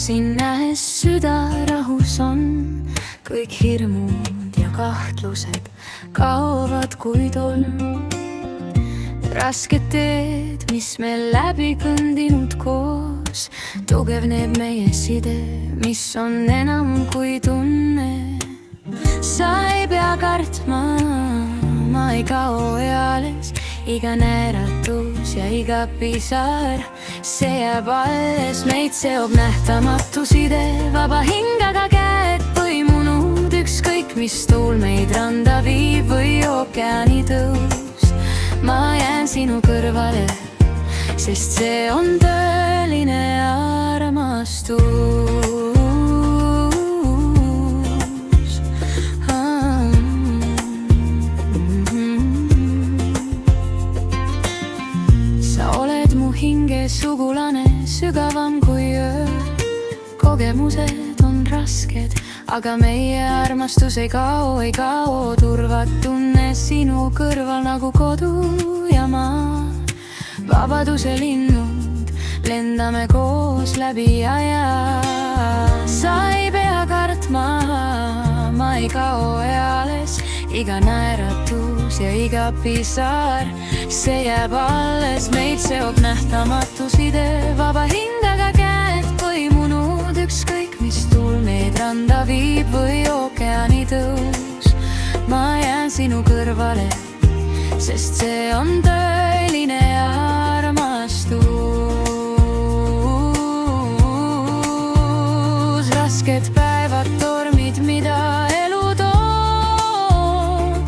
sind nähes süda rahus on, kõik hirmud ja kahtlused kaovad kui tolm. Rasked teed, mis me läbi kõndinud koos, tugevneb meie side, mis on enam kui tunne. Sa ei pea kartma, ma ei kao eales, iga näeratus ja iga pisar, see jääb alles. Meid seob nähtamatu side, vaba hingaga käed põimunud, ükskõik mis tuul meid randa viib või ookeani tõus. Ma jään sinu kõrvale, sest see on tõeline armastus. Sa oled mu hinge sugulane, sügavam kui öö. Kogemused on rasked, aga meie armastus ei kao, ei kao. Turvatunne sinu kõrval nagu kodu ja maa. Vabaduse linnud, lendame koos läbi aja. Sa ei pea kartma, ma ei kao eales, iga näeratus ja iga pisar, see jääb alles. Meid seob nähtamatu side, vaba hingaga käed põimunud, ükskõik mis tuul meid randa viib või ookeani tõus. Ma jään sinu kõrvale, sest see on tõeline armastus. Rasked päevad, tormid, mida elu toob,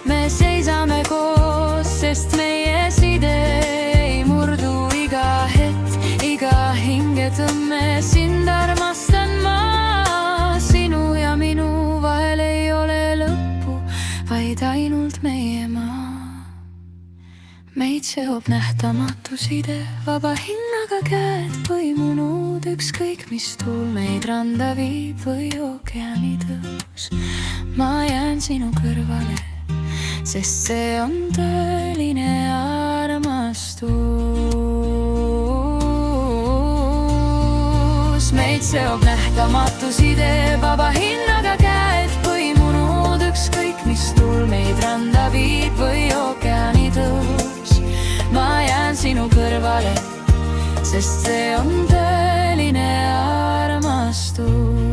me seisame koos, sest meie side ei murdu. Iga hetk, iga hingetõmme, sind armastan ma. Sinu ja minu vahel ei ole lõppu, vaid ainult meie maa. Meid seob nähtamatu side, vaba hinnaga käed põimunud, ükskõik mis tuul meid randa viib või ookeani tõus. Ma jään sinu kõrvale, sest see on tõeline armastus. Meid seob nähtamatu side, vaba hinnaga käed põimunud, ükskõik mis tuul meid randa viib või ookeani tõus. Ma jään sinu kõrvale, sest see on tõeline armastus.